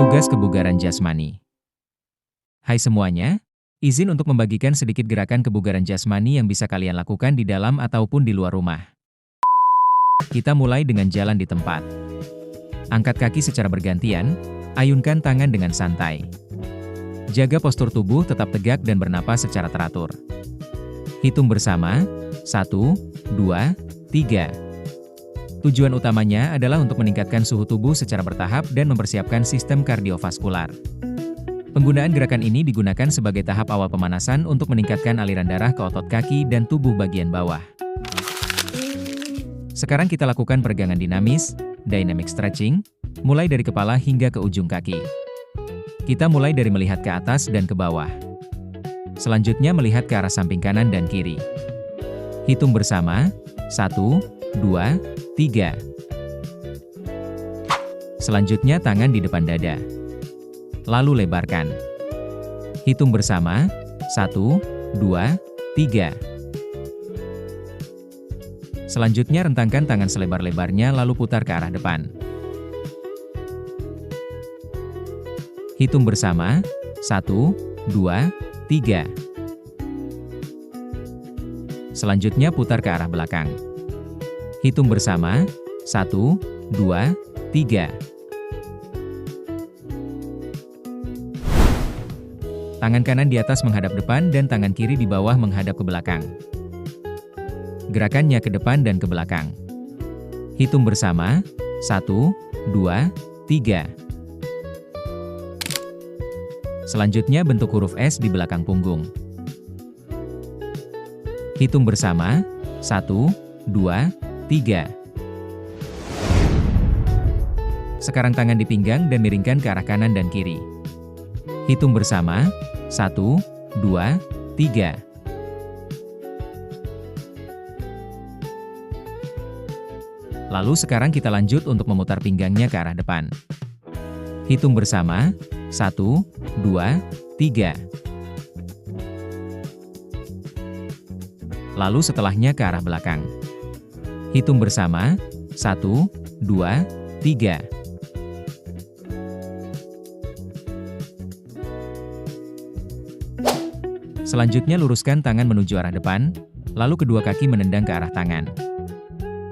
Tugas kebugaran jasmani. Hai semuanya, izin untuk membagikan sedikit gerakan kebugaran jasmani yang bisa kalian lakukan di dalam ataupun di luar rumah. Kita mulai dengan jalan di tempat. Angkat kaki secara bergantian, ayunkan tangan dengan santai. Jaga postur tubuh tetap tegak dan bernapas secara teratur. Hitung bersama, 1, 2, 3. Tujuan utamanya adalah untuk meningkatkan suhu tubuh secara bertahap dan mempersiapkan sistem kardiovaskular. Penggunaan gerakan ini digunakan sebagai tahap awal pemanasan untuk meningkatkan aliran darah ke otot kaki dan tubuh bagian bawah. Sekarang kita lakukan peregangan dinamis, dynamic stretching, mulai dari kepala hingga ke ujung kaki. Kita mulai dari melihat ke atas dan ke bawah. Selanjutnya melihat ke arah samping kanan dan kiri. Hitung bersama, 1, 2, 3. Selanjutnya tangan di depan dada. Lalu lebarkan. Hitung bersama, 1, 2, 3. Selanjutnya rentangkan tangan selebar-lebarnya lalu putar ke arah depan. Hitung bersama, 1, 2, 3. Selanjutnya putar ke arah belakang. Hitung bersama, 1, 2, 3. Tangan kanan di atas menghadap depan dan tangan kiri di bawah menghadap ke belakang. Gerakannya ke depan dan ke belakang. Hitung bersama, 1, 2, 3. Selanjutnya bentuk huruf S di belakang punggung. Hitung bersama, 1, 2, 3. Sekarang tangan di pinggang dan miringkan ke arah kanan dan kiri. Hitung bersama, 1, 2, 3. Lalu sekarang kita lanjut untuk memutar pinggangnya ke arah depan. Hitung bersama, 1, 2, 3. Lalu setelahnya ke arah belakang. Hitung bersama, 1, 2, 3. Selanjutnya luruskan tangan menuju arah depan, lalu kedua kaki menendang ke arah tangan.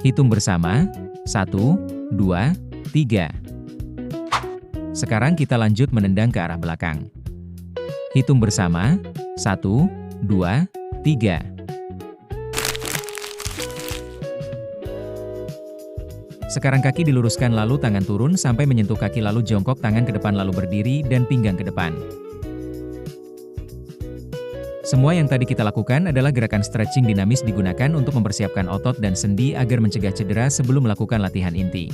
Hitung bersama, 1, 2, 3. Sekarang kita lanjut menendang ke arah belakang. Hitung bersama, 1, 2, 3. Sekarang kaki diluruskan lalu tangan turun sampai menyentuh kaki lalu jongkok tangan ke depan lalu berdiri dan pinggang ke depan. Semua yang tadi kita lakukan adalah gerakan stretching dinamis digunakan untuk mempersiapkan otot dan sendi agar mencegah cedera sebelum melakukan latihan inti.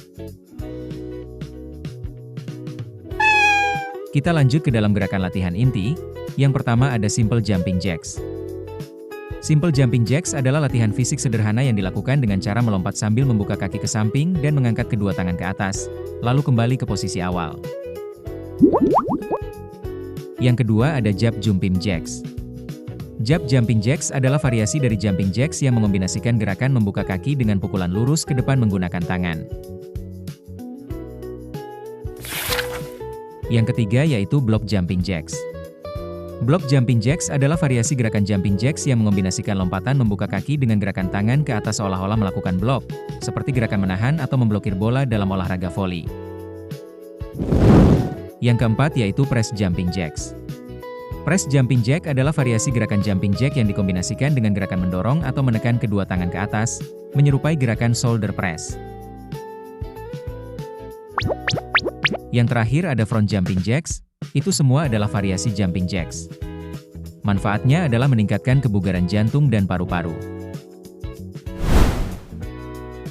Kita lanjut ke dalam gerakan latihan inti. Yang pertama ada simple jumping jacks. Simple jumping jacks adalah latihan fisik sederhana yang dilakukan dengan cara melompat sambil membuka kaki ke samping dan mengangkat kedua tangan ke atas, lalu kembali ke posisi awal. Yang kedua ada jab jumping jacks. Jab jumping jacks adalah variasi dari jumping jacks yang mengombinasikan gerakan membuka kaki dengan pukulan lurus ke depan menggunakan tangan. Yang ketiga yaitu block jumping jacks. Block jumping jacks adalah variasi gerakan jumping jacks yang mengombinasikan lompatan membuka kaki dengan gerakan tangan ke atas seolah-olah melakukan blok, seperti gerakan menahan atau memblokir bola dalam olahraga voli. Yang keempat yaitu press jumping jacks. Press jumping jack adalah variasi gerakan jumping jack yang dikombinasikan dengan gerakan mendorong atau menekan kedua tangan ke atas, menyerupai gerakan shoulder press. Yang terakhir ada front jumping jacks, itu semua adalah variasi jumping jacks. Manfaatnya adalah meningkatkan kebugaran jantung dan paru-paru.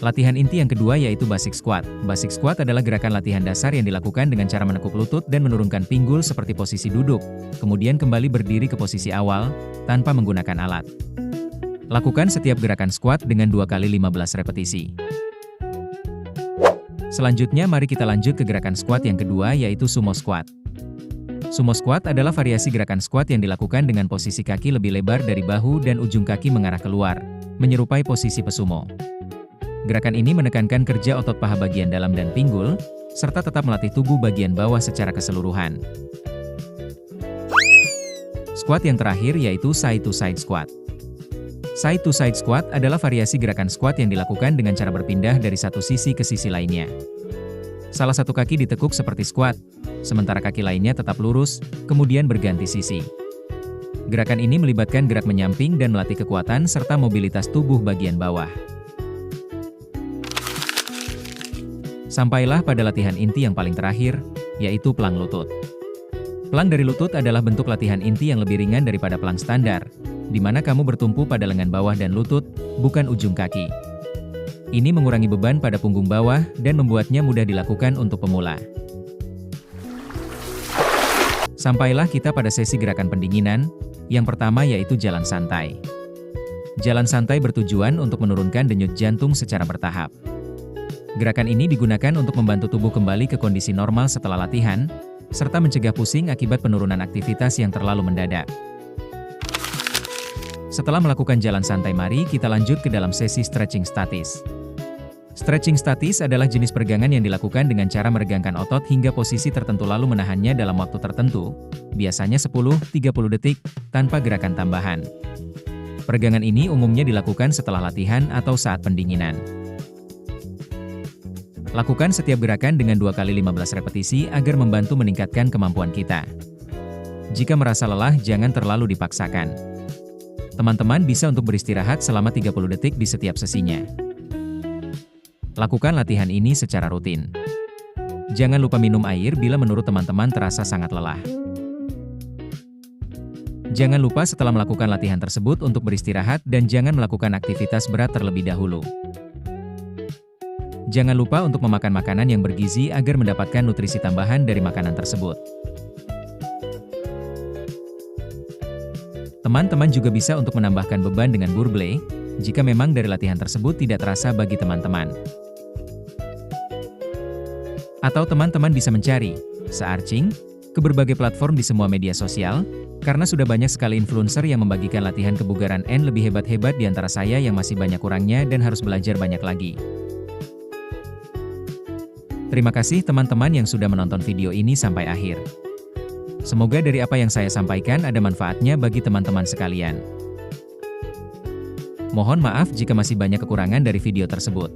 Latihan inti yang kedua yaitu basic squat. Basic squat adalah gerakan latihan dasar yang dilakukan dengan cara menekuk lutut dan menurunkan pinggul seperti posisi duduk, kemudian kembali berdiri ke posisi awal, tanpa menggunakan alat. Lakukan setiap gerakan squat dengan 2 kali 15 repetisi. Selanjutnya mari kita lanjut ke gerakan squat yang kedua yaitu sumo squat. Sumo squat adalah variasi gerakan squat yang dilakukan dengan posisi kaki lebih lebar dari bahu dan ujung kaki mengarah keluar, menyerupai posisi pesumo. Gerakan ini menekankan kerja otot paha bagian dalam dan pinggul, serta tetap melatih tubuh bagian bawah secara keseluruhan. Squat yang terakhir yaitu side to side squat. Side to side squat adalah variasi gerakan squat yang dilakukan dengan cara berpindah dari satu sisi ke sisi lainnya. Salah satu kaki ditekuk seperti squat, sementara kaki lainnya tetap lurus, kemudian berganti sisi. Gerakan ini melibatkan gerak menyamping dan melatih kekuatan serta mobilitas tubuh bagian bawah. Sampailah pada latihan inti yang paling terakhir, yaitu pelang lutut. Pelang dari lutut adalah bentuk latihan inti yang lebih ringan daripada pelang standar, di mana kamu bertumpu pada lengan bawah dan lutut, bukan ujung kaki. Ini mengurangi beban pada punggung bawah dan membuatnya mudah dilakukan untuk pemula. Sampailah kita pada sesi gerakan pendinginan, yang pertama yaitu jalan santai. Jalan santai bertujuan untuk menurunkan denyut jantung secara bertahap. Gerakan ini digunakan untuk membantu tubuh kembali ke kondisi normal setelah latihan, serta mencegah pusing akibat penurunan aktivitas yang terlalu mendadak. Setelah melakukan jalan santai, mari kita lanjut ke dalam sesi stretching statis. Stretching statis adalah jenis peregangan yang dilakukan dengan cara meregangkan otot hingga posisi tertentu lalu menahannya dalam waktu tertentu, biasanya 10-30 detik, tanpa gerakan tambahan. Peregangan ini umumnya dilakukan setelah latihan atau saat pendinginan. Lakukan setiap gerakan dengan 2 kali 15 repetisi agar membantu meningkatkan kemampuan kita. Jika merasa lelah, jangan terlalu dipaksakan. Teman-teman bisa untuk beristirahat selama 30 detik di setiap sesinya. Lakukan latihan ini secara rutin. Jangan lupa minum air bila menurut teman-teman terasa sangat lelah. Jangan lupa setelah melakukan latihan tersebut untuk beristirahat dan jangan melakukan aktivitas berat terlebih dahulu. Jangan lupa untuk memakan makanan yang bergizi agar mendapatkan nutrisi tambahan dari makanan tersebut. Teman-teman juga bisa untuk menambahkan beban dengan burpee, jika memang dari latihan tersebut tidak terasa bagi teman-teman. Atau teman-teman bisa mencari searching ke berbagai platform di semua media sosial, karena sudah banyak sekali influencer yang membagikan latihan kebugaran and lebih hebat-hebat di antara saya yang masih banyak kurangnya dan harus belajar banyak lagi. Terima kasih teman-teman yang sudah menonton video ini sampai akhir. Semoga dari apa yang saya sampaikan ada manfaatnya bagi teman-teman sekalian. Mohon maaf jika masih banyak kekurangan dari video tersebut.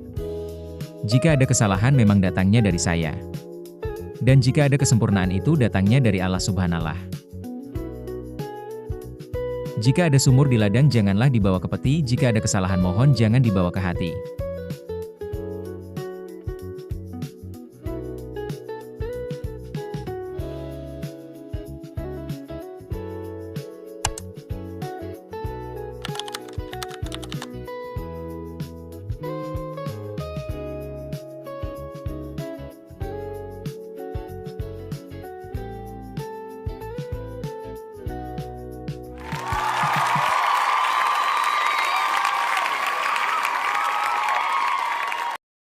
Jika ada kesalahan memang datangnya dari saya. Dan jika ada kesempurnaan itu datangnya dari Allah Subhanallah. Jika ada sumur di ladang janganlah dibawa ke peti, jika ada kesalahan mohon jangan dibawa ke hati.